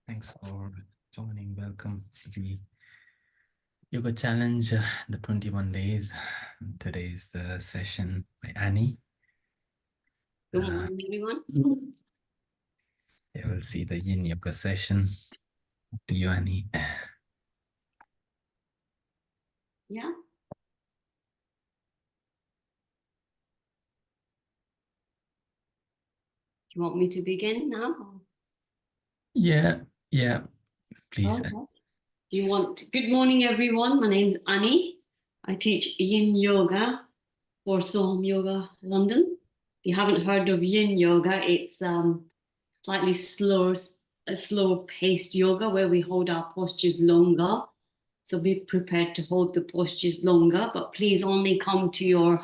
Thanks for joining. Welcome to the Yoga Challenge, the 21 days. Today is the session by Annie. Good morning, everyone. You will see the Yin Yoga session. To you, Annie. Yeah. Do you want me to begin now? Yeah, please. Okay. Good morning, everyone. My name's Annie. I teach Yin Yoga for Soham Yoga London. If you haven't heard of Yin Yoga, it's slightly slower, a slower paced yoga where we hold our postures longer. So be prepared to hold the postures longer, but please only come to your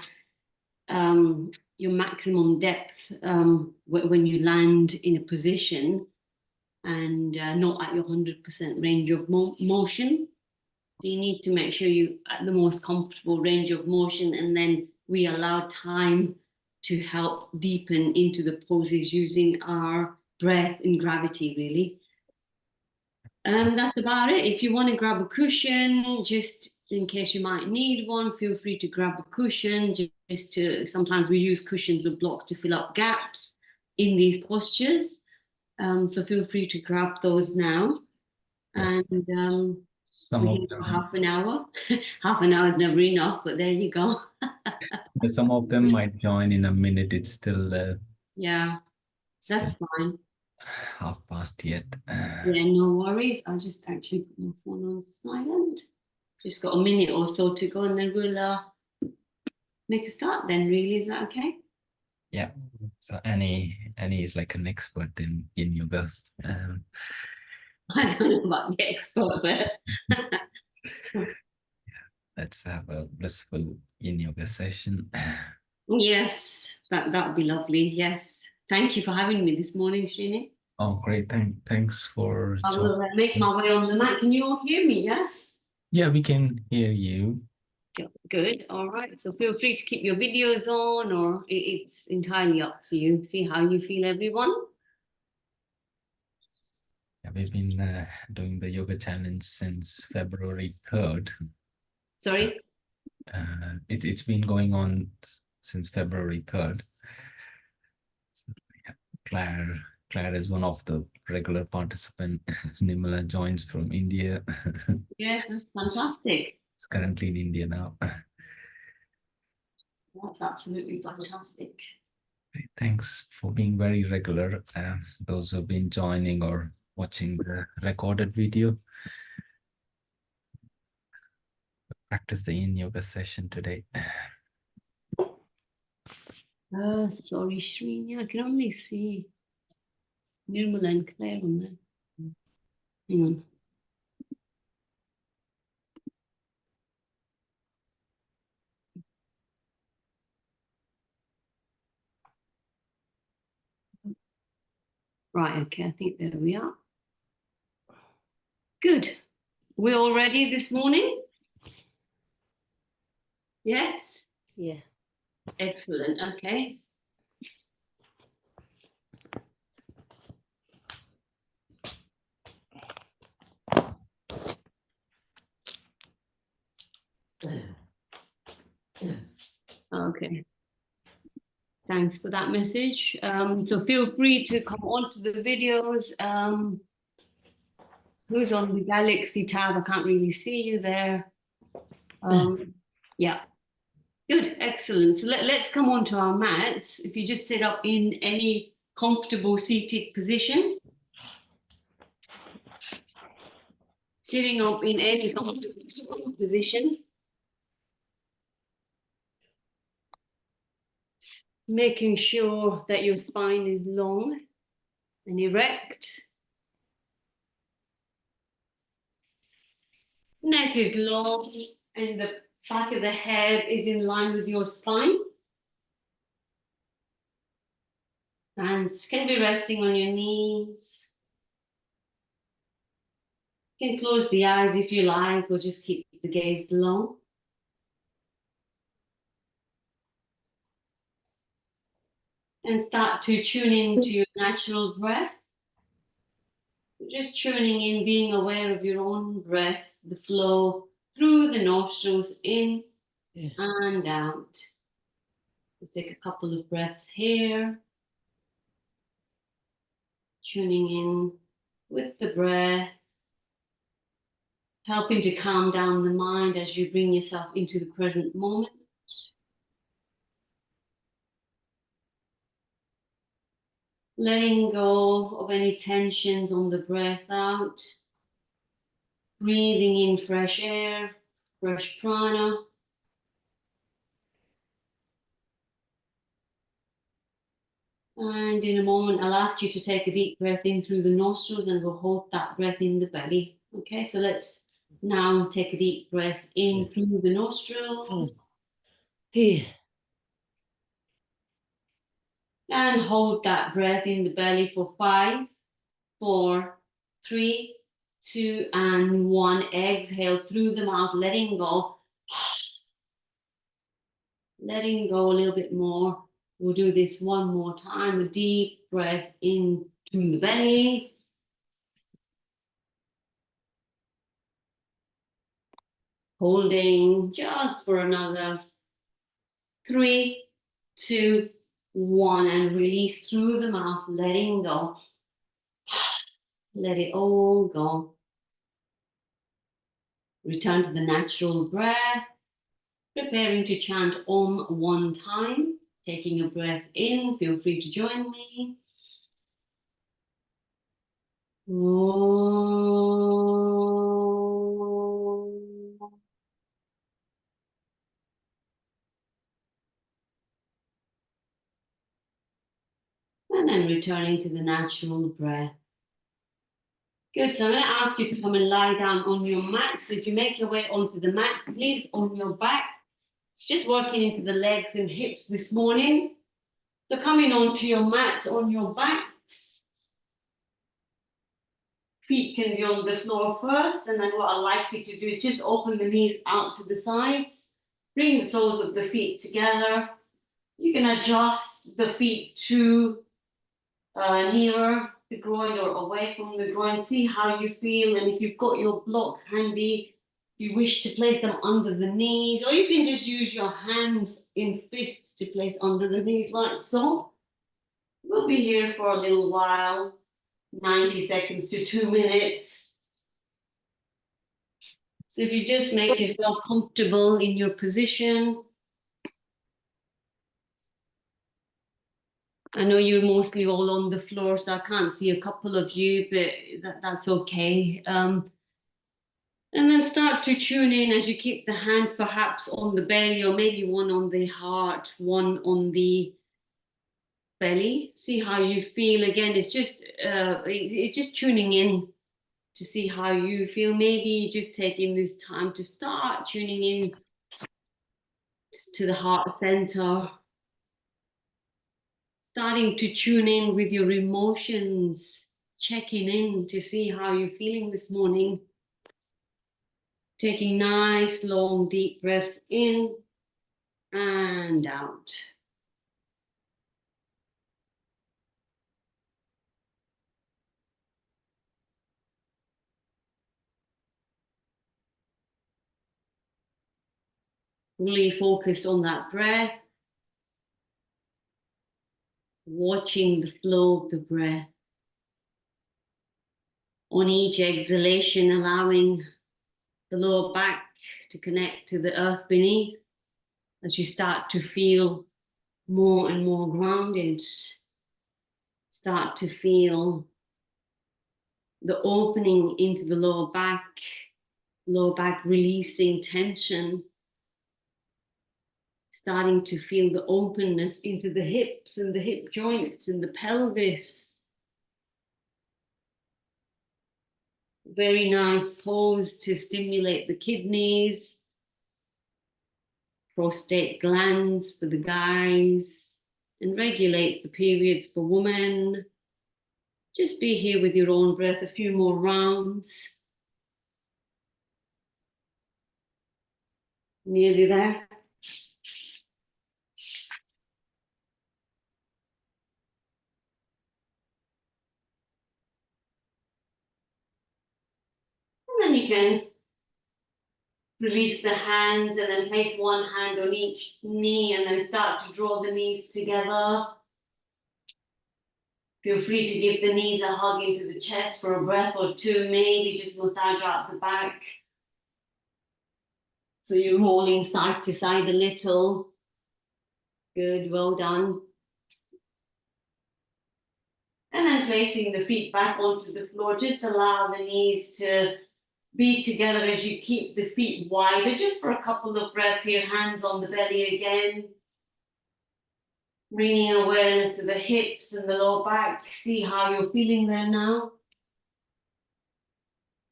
maximum depth when you land in a position and not at your 100% range of motion. So you need to make sure you're at the most comfortable range of motion, and then we allow time to help deepen into the poses using our breath and gravity, really. And that's about it. If you want to grab a cushion, just in case you might need one, feel free to grab a cushion. Sometimes we use cushions or blocks to fill up gaps in these postures. So feel free to grab those now. Yes. And Some we of can them, go half an hour. Half an hour is never enough, but there you go. some of them might join in a minute. It's still Yeah, that's fine. 1:30 yet. Yeah, no worries. I'll just actually put my phone on silent. Just got a minute or so to go, and then we'll make a start then, really. Is that okay? Yeah. So Annie is like an expert in yoga. I don't know about the expert, but Let's have a blissful Yin Yoga session. yes, that would be lovely. Yes. Thank you for having me this morning, Srini. Oh, great. Thanks for I will joining. make my way on the mat. Can you all hear me? Yes? Yeah, we can hear you. Good. All right. So feel free to keep your videos on, or it's entirely up to you. See how you feel, everyone. Yeah, we've been doing the yoga challenge since February 3rd. Sorry? It's been going on since February 3rd. Yeah, Claire is one of the regular participants. Nimala joins from India. Yes, that's fantastic. It's currently in India now. That's absolutely fantastic. Thanks for being very regular. Those who've been joining or watching the recorded video. Practice the Yin Yoga session today. Sorry, Srini. I can only see Nirmala and Claire on there. Hang on. Right, okay, I think there we are. Good. We're all ready this morning? Yes? Yeah. Excellent, okay. Okay. Thanks for that message. So feel free to come on to the videos. Who's on the Galaxy tab? I can't really see you there. Yeah. Good, excellent. So let's come on to our mats. If you just sit up in any comfortable seated position. Sitting up in any comfortable position. Making sure that your spine is long and erect. Neck is long and the back of the head is in line with your spine. Hands can be resting on your knees. You can close the eyes if you like, or just keep the gaze low. And start to tune into your natural breath. Just tuning in, being aware of your own breath, the flow through the nostrils, in and out. Let's take a couple of breaths here. Tuning in with the breath, helping to calm down the mind as you bring yourself into the present moment. Letting go of any tensions on the breath out. Breathing in fresh air, fresh prana. And in a moment, I'll ask you to take a deep breath in through the nostrils and we'll hold that breath in the belly. Okay, so let's now take a deep breath in through the nostrils. And hold that breath in the belly for 5, 4, 3, 2, and 1. Exhale through the mouth, letting go. Letting go a little bit more. We'll do this one more time. A deep breath in through the belly. Holding just for another 3, 2, 1, and release through the mouth, letting go. Let it all go. Return to the natural breath. Preparing to chant Om one time. Taking a breath in, feel free to join me. Om. And then returning to the natural breath. Good, so I'm going to ask you to come and lie down on your mat. So if you make your way onto the mat, please on your back. It's just working into the legs and hips this morning. So coming onto your mat on your backs. Feet can be on the floor first, and then what I like you to do is just open the knees out to the sides. Bring the soles of the feet together. You can adjust the feet to nearer the groin or away from the groin. See how you feel, and if you've got your blocks handy, if you wish to place them under the knees, or you can just use your hands in fists to place under the knees like so. We'll be here for a little while, 90 seconds to 2 minutes. So if you just make yourself comfortable in your position. I know you're mostly all on the floor, so I can't see a couple of you, but that's okay. And then start to tune in as you keep the hands perhaps on the belly, or maybe one on the heart, one on the belly. See how you feel. Again, it's just tuning in to see how you feel. Maybe just taking this time to start tuning in to the heart center. Starting to tune in with your emotions, checking in to see how you're feeling this morning. Taking nice, long, deep breaths in and out. Really focus on that breath. Watching the flow of the breath. On each exhalation, allowing the lower back to connect to the earth beneath as you start to feel more and more grounded. Start to feel the opening into the lower back releasing tension. Starting to feel the openness into the hips and the hip joints and the pelvis. Very nice pose to stimulate the kidneys, prostate glands for the guys, and regulates the periods for women. Just be here with your own breath, a few more rounds. Nearly there. then you can release the hands and then place one hand on each knee and then start to draw the knees together. Feel free to give the knees a hug into the chest for a breath or two, maybe just massage out the back. So you're rolling side to side a little. Good, well done. And then placing the feet back onto the floor, just allow the knees to be together as you keep the feet wider, just for a couple of breaths here, hands on the belly again. Bringing awareness to the hips and the lower back. See how you're feeling there now.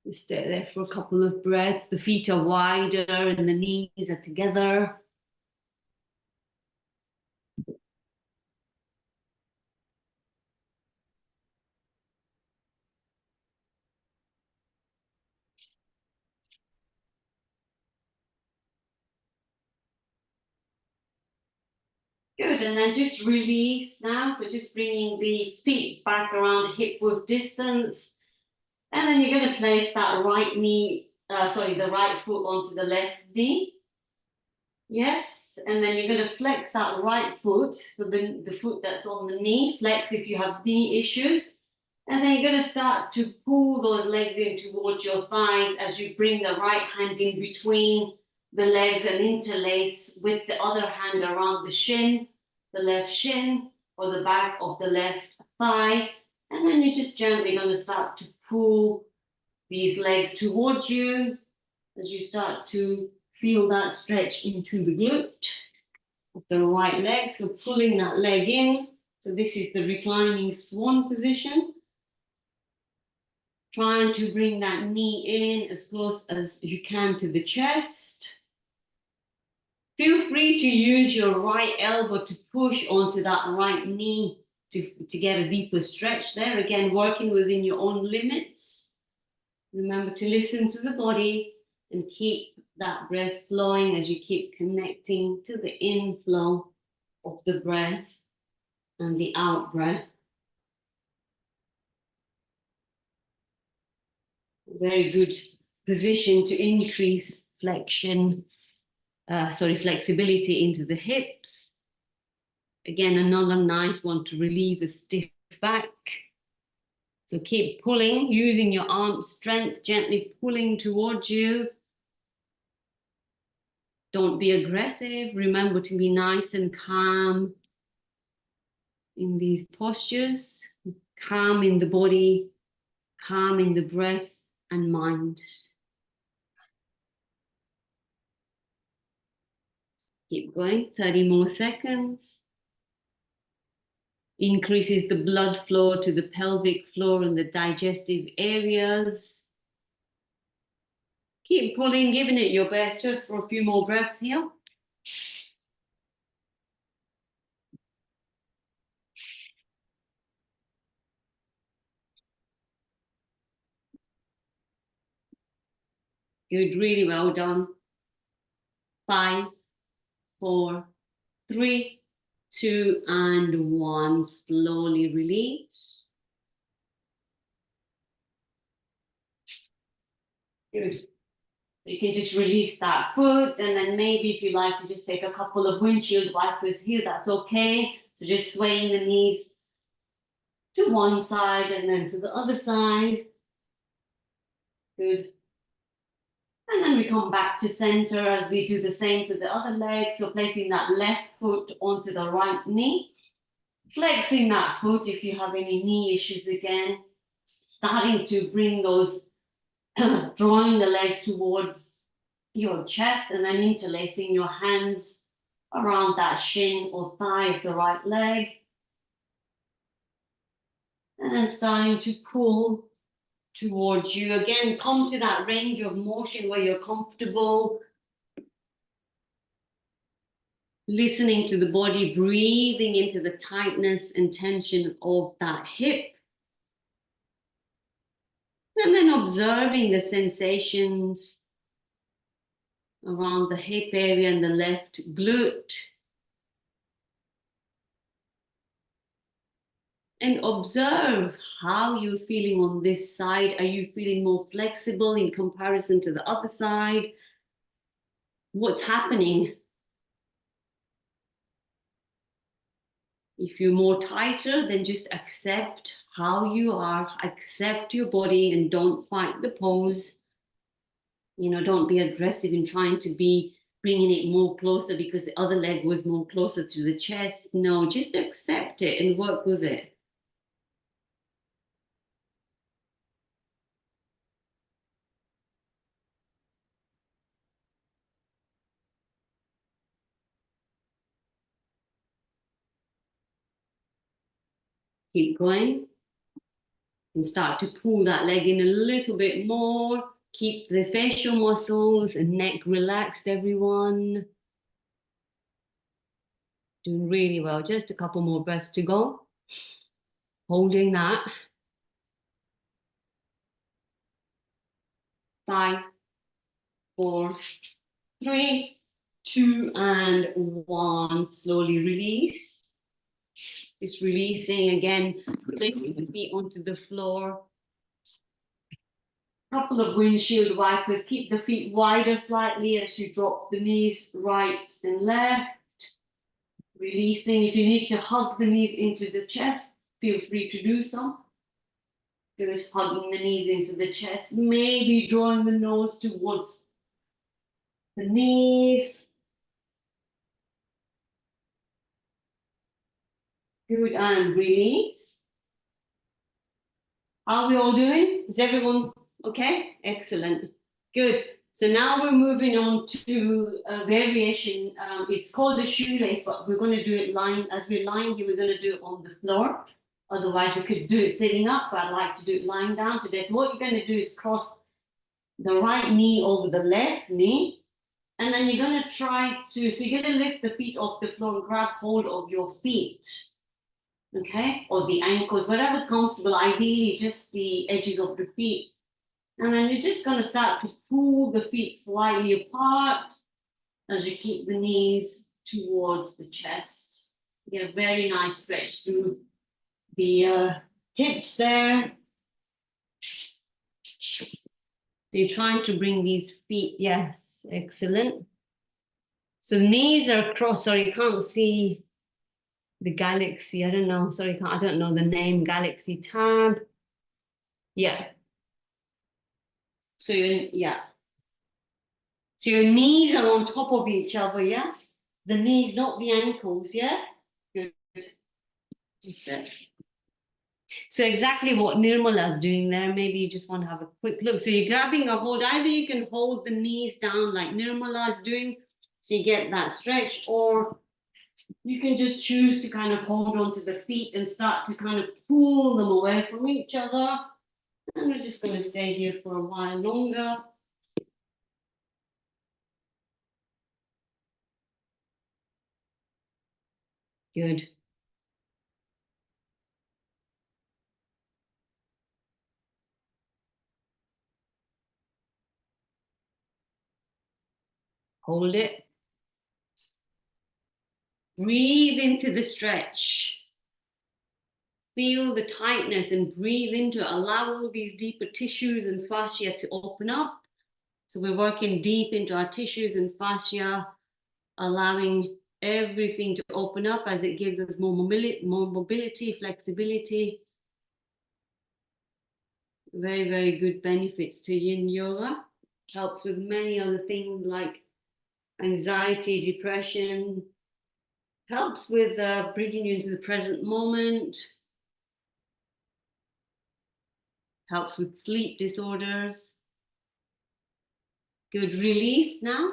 Just stay there for a couple of breaths. The feet are wider and the knees are together. Good, and then just release now. So just bringing the feet back around hip width distance. And then you're going to place that the right foot onto the left knee. Yes, and then you're going to flex that right foot, so the foot that's on the knee, flex if you have knee issues. And then you're going to start to pull those legs in towards your thighs as you bring the right hand in between the legs and interlace with the other hand around the shin, the left shin, or the back of the left thigh. And then you're just gently going to start to pull these legs towards you as you start to feel that stretch into the glute of the right leg. So pulling that leg in. So this is the reclining swan position. Trying to bring that knee in as close as you can to the chest. Feel free to use your right elbow to push onto that right knee to get a deeper stretch there. Again, working within your own limits. Remember to listen to the body and keep that breath flowing as you keep connecting to the inflow of the breath and the out breath. Very good position to increase flexibility into the hips. Again, another nice one to relieve a stiff back. So keep pulling, using your arm strength, gently pulling towards you. Don't be aggressive. Remember to be nice and calm in these postures. Calm in the body, calm in the breath and mind. Keep going, 30 more seconds. Increases the blood flow to the pelvic floor and the digestive areas. Keep pulling, giving it your best just for a few more breaths here. Good, really well done. 5, 4, 3, 2, and 1. Slowly release. Good. So you can just release that foot, and then maybe if you like to just take a couple of windshield wipers here, that's okay. So just swaying the knees to one side and then to the other side. Good. And then we come back to center as we do the same to the other leg. So placing that left foot onto the right knee. Flexing that foot if you have any knee issues again. Starting to bring those, drawing the legs towards your chest and then interlacing your hands around that shin or thigh of the right leg. And then starting to pull towards you. Again, come to that range of motion where you're comfortable. Listening to the body, breathing into the tightness and tension of that hip. And then observing the sensations around the hip area and the left glute. And observe how you're feeling on this side. Are you feeling more flexible in comparison to the other side? What's happening? If you're more tighter, then just accept how you are, accept your body, and don't fight the pose. You know, don't be aggressive in trying to be bringing it more closer because the other leg was more closer to the chest. No, just accept it and work with it. Keep going and start to pull that leg in a little bit more. Keep the facial muscles and neck relaxed, everyone. Doing really well. Just a couple more breaths to go. Holding that. 5, 4, 3, 2, and 1. Slowly release. Just releasing again, placing the feet onto the floor. Couple of windshield wipers. Keep the feet wider slightly as you drop the knees right and left. Releasing. If you need to hug the knees into the chest, feel free to do so. Good. Hugging the knees into the chest. Maybe drawing the nose towards the knees. Good. And release. How are we all doing? Is everyone okay? Excellent. Good. So now we're moving on to a variation. It's called a shoelace, but we're going to do it lying. As we're lying here, we're going to do it on the floor. Otherwise, we could do it sitting up, but I'd like to do it lying down today. So what you're going to do is cross the right knee over the left knee. And then you're going to try to, so you're going to lift the feet off the floor and grab hold of your feet. Okay, or the ankles, whatever's comfortable, ideally just the edges of the feet. And then you're just going to start to pull the feet slightly apart as you keep the knees towards the chest. You get a very nice stretch through the hips there. So you're trying to bring these feet, yes, excellent. So the knees are across, sorry, you can't see the Galaxy, I don't know, sorry, I don't know the name, Galaxy tab. Yeah. So yeah. So your knees are on top of each other, yeah? The knees, not the ankles, yeah? Good. So exactly what Nirmala is doing there, maybe you just want to have a quick look. So you're grabbing a hold, either you can hold the knees down like Nirmala is doing, so you get that stretch, or you can just choose to kind of hold onto the feet and start to kind of pull them away from each other. And we're just going to stay here for a while longer. Good. Hold it. Breathe into the stretch. Feel the tightness and breathe into it. Allow all these deeper tissues and fascia to open up. So we're working deep into our tissues and fascia, allowing everything to open up as it gives us more mobility, flexibility. Very, very good benefits to yin yoga. Helps with many other things like anxiety, depression. Helps with bringing you into the present moment. Helps with sleep disorders. Good. Release now.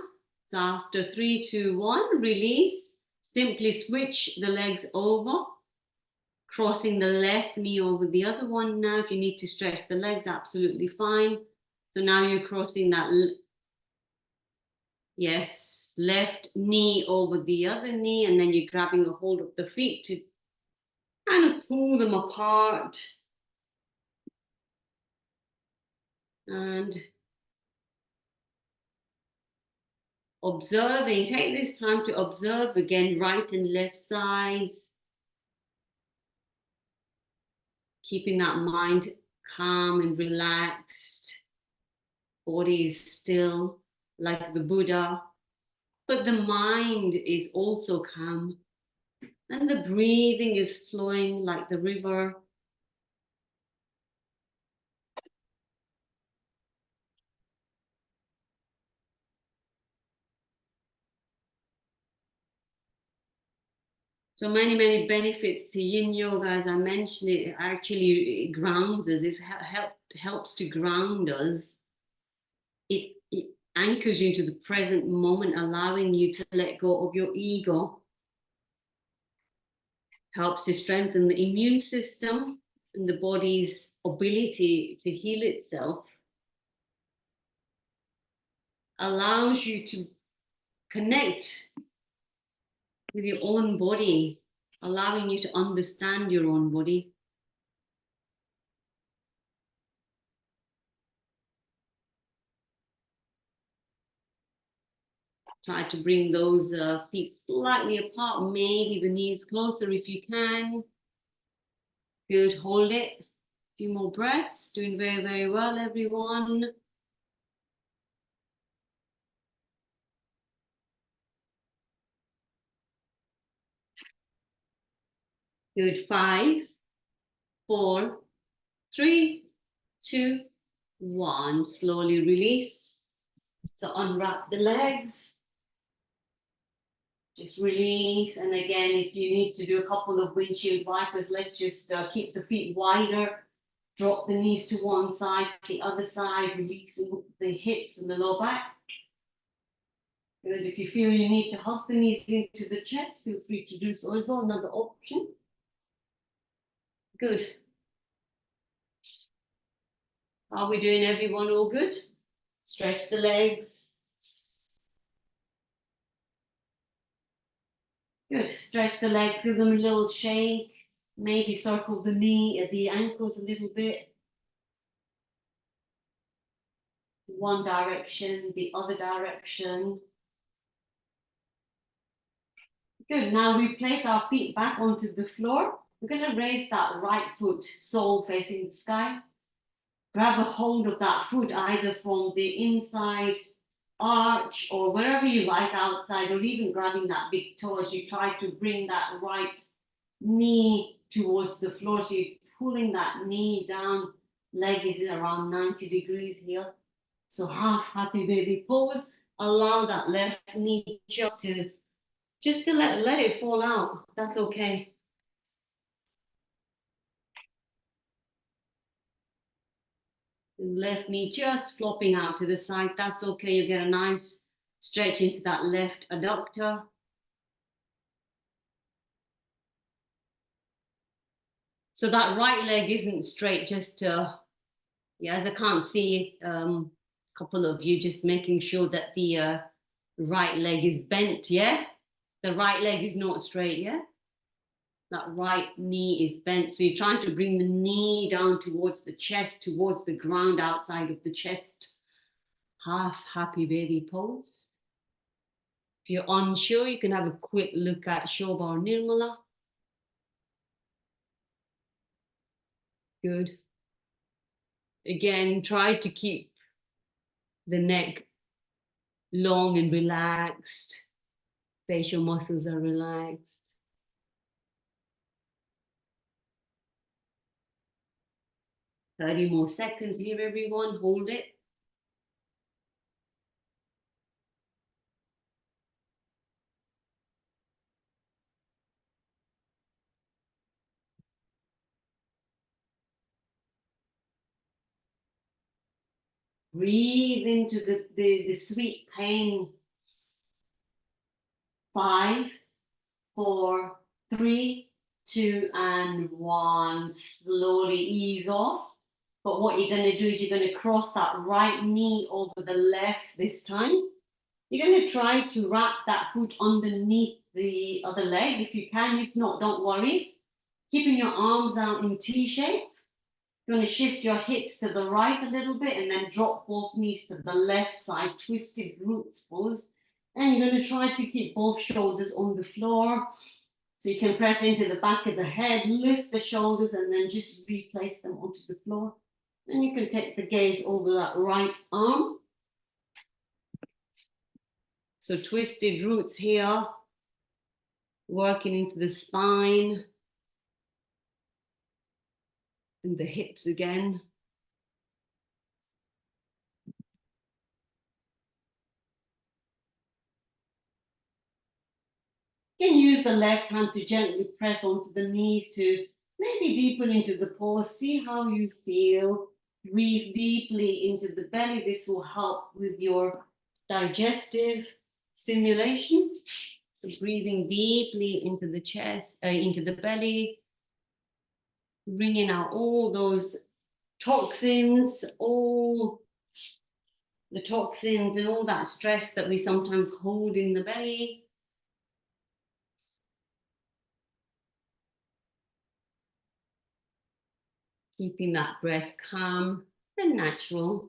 So after 3, 2, 1, release. Simply switch the legs over. Crossing the left knee over the other one now. If you need to stretch the legs, absolutely fine. So now you're crossing that, yes, left knee over the other knee, and then you're grabbing a hold of the feet to kind of pull them apart. And observing, take this time to observe again, right and left sides. keeping that mind calm and relaxed. Body is still like the Buddha, but the mind is also calm. And the breathing is flowing like the river. So many benefits to yin yoga. As I mentioned, it actually grounds us. It helps to ground us. It anchors you to the present moment, allowing you to let go of your ego. Helps to strengthen the immune system and the body's ability to heal itself. Allows you to connect with your own body, allowing you to understand your own body. Try to bring those feet slightly apart, maybe the knees closer if you can. Good, hold it. A few more breaths, doing very well, everyone. Good, 5, 4, 3, 2, 1. Slowly release. So unwrap the legs. Just release. And again, if you need to do a couple of windshield wipers, let's just keep the feet wider. Drop the knees to one side, the other side, releasing the hips and the lower back. Good. If you feel you need to hug the knees into the chest, feel free to do so as well. Another option. Good. How are we doing, everyone? All good? Stretch the legs. Good. Stretch the legs, give them a little shake. Maybe circle the ankles a little bit. One direction, the other direction. Good. Now we place our feet back onto the floor. We're going to raise that right foot, sole facing the sky. Grab a hold of that foot either from the inside arch or wherever you like outside, or even grabbing that big toe as you try to bring that right knee towards the floor. So you're pulling that knee down. Leg is around 90 degrees here. So half happy baby pose. Allow that left knee just to let it fall out. That's okay. Left knee just flopping out to the side. That's okay. You get a nice stretch into that left adductor. So that right leg isn't straight, just yeah, I can't see a couple of you, just making sure that the right leg is bent, yeah? The right leg is not straight, yeah? That right knee is bent. So you're trying to bring the knee down towards the chest, towards the ground outside of the chest. Half happy baby pose. If you're unsure, you can have a quick look at Shobha or Nirmala. Good. Again, try to keep the neck long and relaxed. Facial muscles are relaxed. Thirty more seconds here, everyone. Hold it. Breathe into the sweet pain. 5, 4, 3, 2, and 1. Slowly ease off. But what you're going to do is you're going to cross that right knee over the left this time. You're going to try to wrap that foot underneath the other leg if you can. If not, don't worry. Keeping your arms out in T shape. You're going to shift your hips to the right a little bit and then drop both knees to the left side, twisted roots pose. And you're going to try to keep both shoulders on the floor. So you can press into the back of the head, lift the shoulders, and then just replace them onto the floor. Then you can take the gaze over that right arm. So twisted roots here, working into the spine and the hips again. You can use the left hand to gently press onto the knees to maybe deepen into the pose. See how you feel. Breathe deeply into the belly. This will help with your digestive stimulations. So breathing deeply into the chest, into the belly, bringing out all those toxins, all the toxins and all that stress that we sometimes hold in the belly. Keeping that breath calm and natural.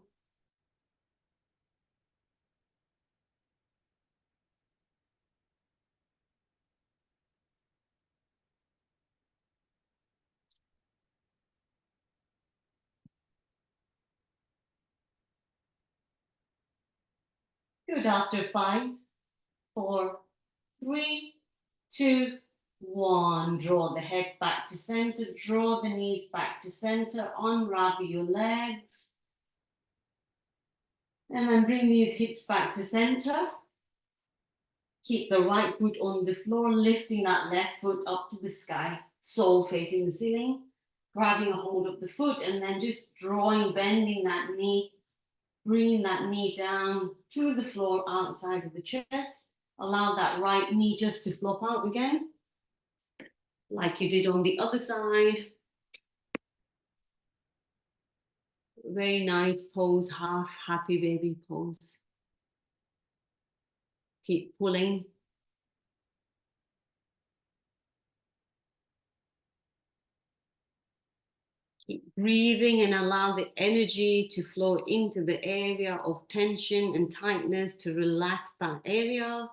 Good. After 5, 4, 3, 2, 1. Draw the head back to center. Draw the knees back to center. Unravel your legs. And then bring these hips back to center. Keep the right foot on the floor, lifting that left foot up to the sky. Sole facing the ceiling. Grabbing a hold of the foot and then just drawing, bending that knee. Bringing that knee down to the floor outside of the chest. Allow that right knee just to flop out again, like you did on the other side. Very nice pose, half happy baby pose. Keep pulling. Keep breathing and allow the energy to flow into the area of tension and tightness to relax that area.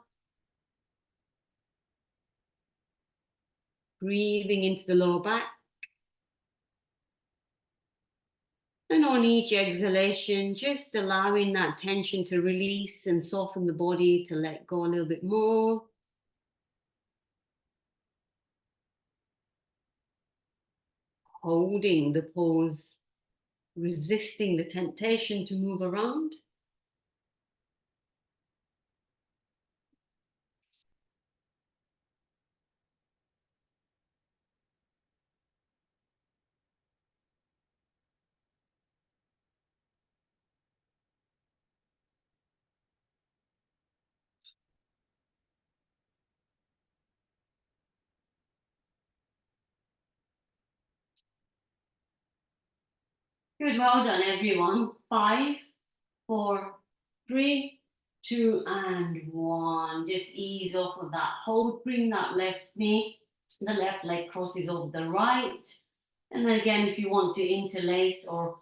Breathing into the lower back. And on each exhalation, just allowing that tension to release and soften the body to let go a little bit more. Holding the pose, resisting the temptation to move around. Good, well done everyone. 5, 4, 3, 2, and 1. Just ease off of that hold. Bring that left knee, the left leg crosses over the right. And then again, if you want to interlace or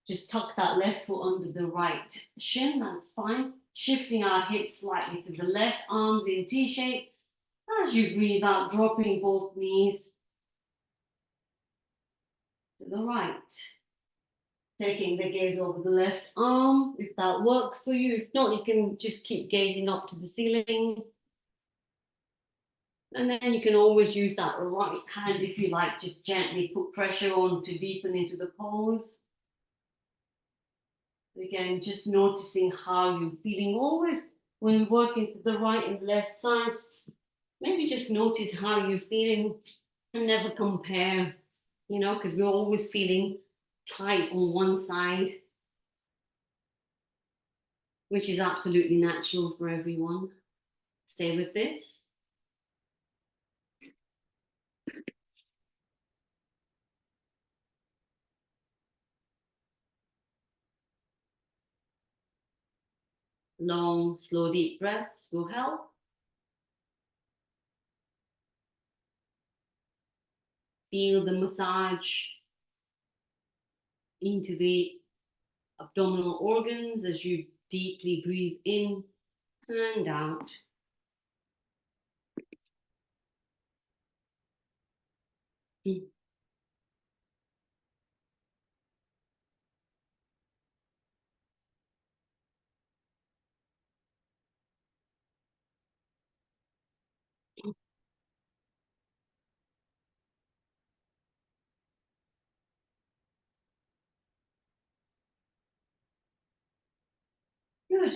just tuck that left foot under the right shin, that's fine. Shifting our hips slightly to the left, arms in T-shape. As you breathe out, dropping both knees to the right. Taking the gaze over the left arm, if that works for you. If not, you can just keep gazing up to the ceiling. And then you can always use that right hand, if you like, just gently put pressure on to deepen into the pose. Again, just noticing how you're feeling. Always, when you're working to the right and left sides, maybe just notice how you're feeling and never compare, because we're always feeling tight on one side, which is absolutely natural for everyone. Stay with this. Long, slow, deep breaths will help. Feel the massage into the abdominal organs as you deeply breathe in and out. Good,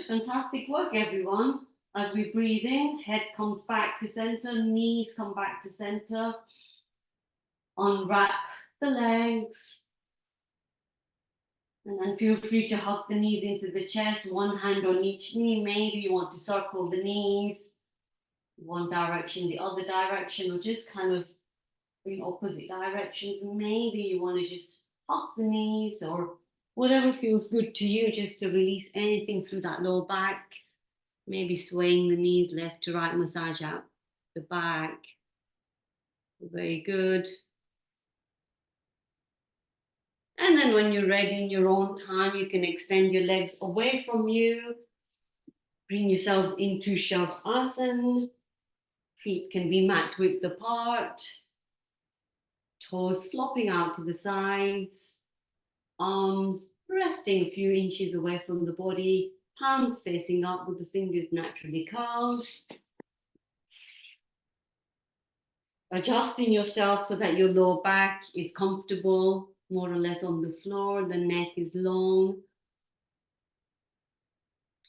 fantastic work, everyone. As we breathe in, head comes back to center, knees come back to center. Unwrap the legs. And then feel free to hug the knees into the chest, one hand on each knee. Maybe you want to circle the knees, one direction, the other direction, or just kind of in opposite directions. And maybe you want to just hug the knees or whatever feels good to you, just to release anything through that lower back. Maybe swaying the knees left to right, massage out the back. Very good. And then when you're ready in your own time, you can extend your legs away from you. Bring yourselves into Shavasana. Feet can be mat width apart. Toes flopping out to the sides. Arms resting a few inches away from the body. Palms facing up with the fingers naturally curled. Adjusting yourself so that your lower back is comfortable, more or less on the floor. The neck is long.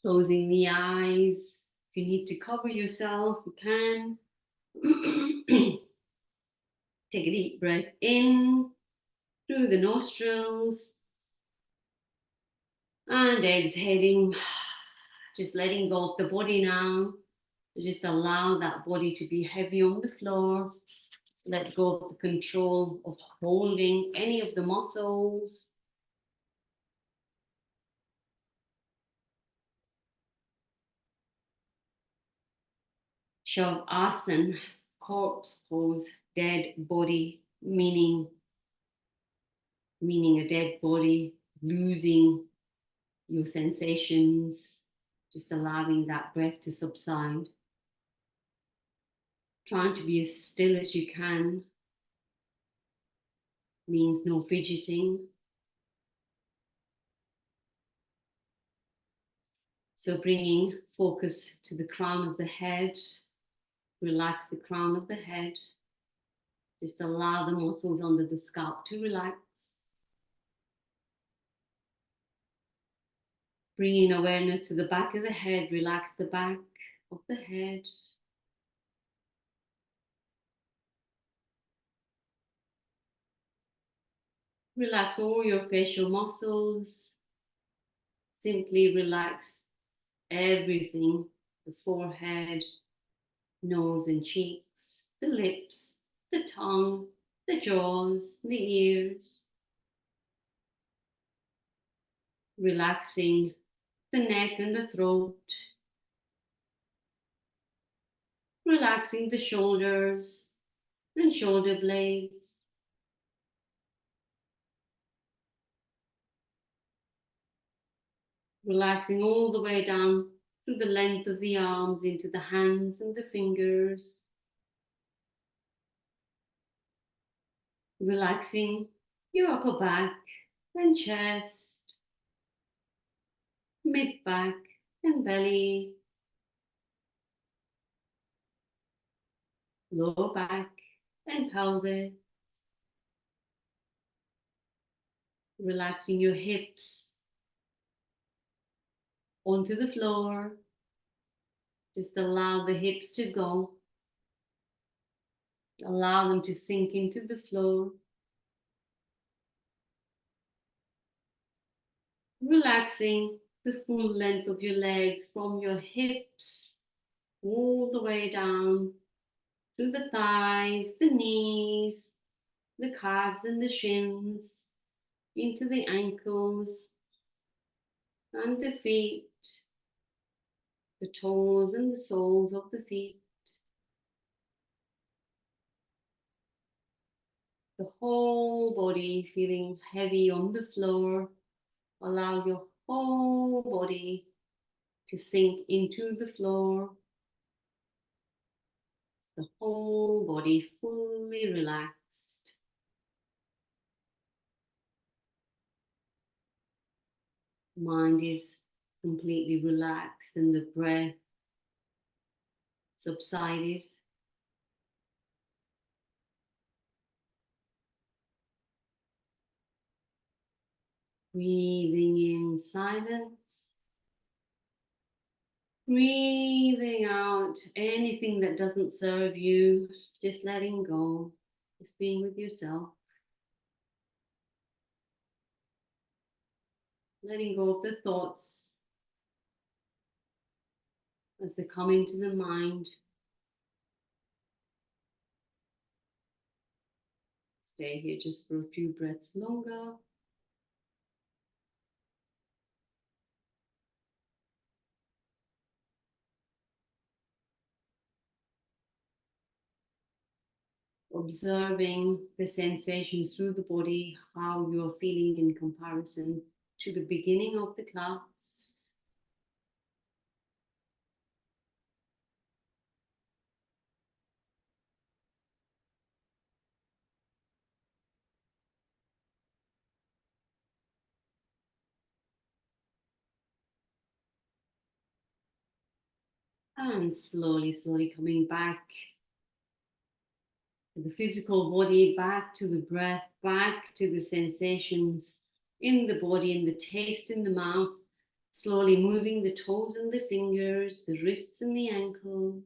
Closing the eyes. If you need to cover yourself, you can. Take a deep breath in through the nostrils and exhaling, just letting go of the body now. Just allow that body to be heavy on the floor. Let go of the control of holding any of the muscles. Shavasana, corpse pose, dead body, meaning a dead body, losing your sensations, just allowing that breath to subside. Trying to be as still as you can means no fidgeting. So bringing focus to the crown of the head, relax the crown of the head. Just allow the muscles under the scalp to relax. Bringing awareness to the back of the head, relax the back of the head. Relax all your facial muscles. Simply relax everything, the forehead, nose and cheeks, the lips, the tongue, the jaws, the ears. Relaxing the neck and the throat. Relaxing the shoulders and shoulder blades. Relaxing all the way down through the length of the arms into the hands and the fingers. Relaxing your upper back and chest, mid back and belly, lower back and pelvis. Relaxing your hips onto the floor. Just allow the hips to go. Allow them to sink into the floor. Relaxing the full length of your legs from your hips all the way down through the thighs, the knees, the calves and the shins, into the ankles and the feet, the toes and the soles of the feet. The whole body feeling heavy on the floor. Allow your whole body to sink into the floor. The whole body fully relaxed. Mind is completely relaxed and the breath subsided. Breathing in silence. Breathing out anything that doesn't serve you, just letting go, just being with yourself. Letting go of the thoughts as they come into the mind. Stay here just for a few breaths longer. Observing the sensations through the body, how you're feeling in comparison to the beginning of the class. And slowly, slowly coming back to the physical body, back to the breath, back to the sensations in the body and the taste in the mouth. Slowly moving the toes and the fingers, the wrists and the ankles.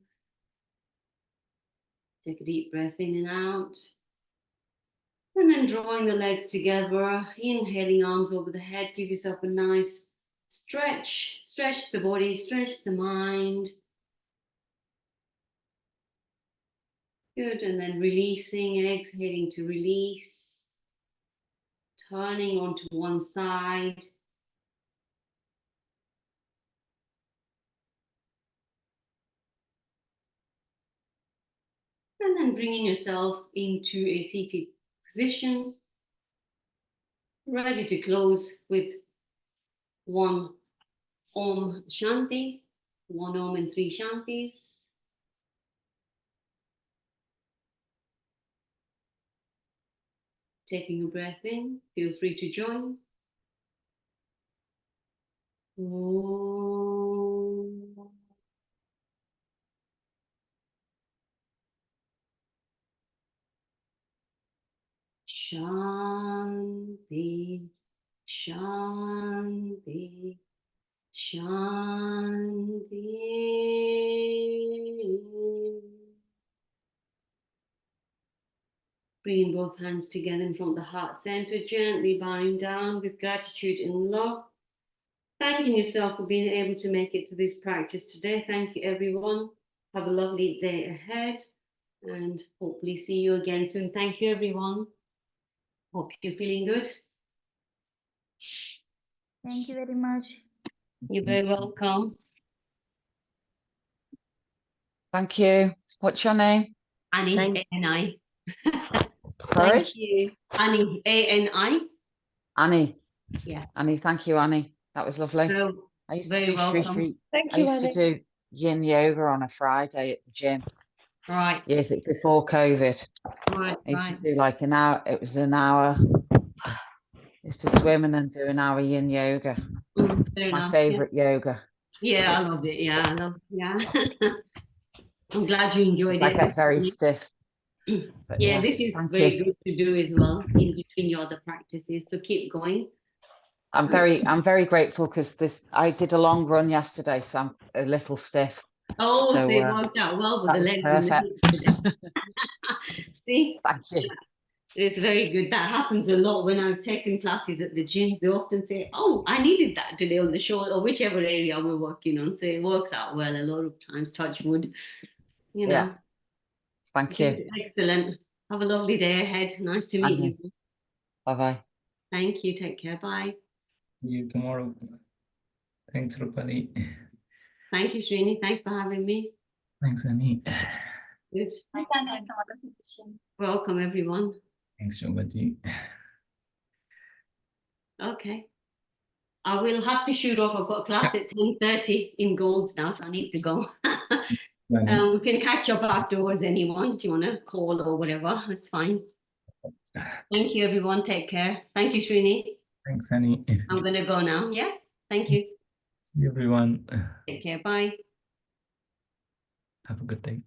Take a deep breath in and out. And then drawing the legs together, inhaling arms over the head. Give yourself a nice stretch. Stretch the body, stretch the mind. Good, and then releasing, exhaling to release. Turning onto one side. And then bringing yourself into a seated position. Ready to close with one Om Shanti, one Om and three Shantis. Taking a breath in, feel free to join. Om. Shanti, Shanti, Shanti. Bringing both hands together in front of the heart center, gently bowing down with gratitude and love. Thanking yourself for being able to make it to this practice today. Thank you, everyone. Have a lovely day ahead and hopefully see you again soon. Thank you, everyone. Hope you're feeling good. Thank you very much. You're very welcome. Thank you. What's your name? Annie, A-N-I. Sorry? Thank you. Annie, A-N-I. Annie. Yeah. Annie, thank you, Annie. That was lovely. So, I used very to do welcome. Thank I you, used to Annie. do yin yoga on a Friday at the gym. Right, Years before COVID. right, I used right. to do like an hour. It was an hour. I used to swim and then do an hour yin yoga. Fair It's my enough, favorite yoga. Yeah, I love it. Yeah, I love yeah. I'm glad you enjoyed I it. get very stiff. But Yeah, this is thank very you. good to do as well in between your other practices. So keep going. I'm very grateful because I did a long run yesterday, so I'm a little stiff. Oh, so it So worked out well with that the was legs and the perfect. hips today. See, Thank you. it's very good. That happens a lot when I've taken classes at the gym. They often say, "Oh, I needed that today on the shoulder," or whichever area we're working on. So it works out well a lot of times. Touch wood, you know. Yeah. Thank you. Good, excellent. Have a lovely day ahead. Nice to meet And you. Bye-bye. Thank you. Take care. Bye. See you tomorrow. Thanks, Rupali. Thank you, Srini. Thanks for having me. Thanks, Annie. Good. Thanks, Annie. Welcome, everyone. Thanks, Shobhaji. Okay. I will have to shoot off. I've got a class at 10:30 in Golds now, so I need to go. We can catch up afterwards, anyone, if you want to call or whatever. That's fine. Thank you, everyone. Take care. Thank you, Srini. Thanks, Annie. I'm going to go now. Yeah? Thank you. See you, everyone. Take care. Bye. Have a good day.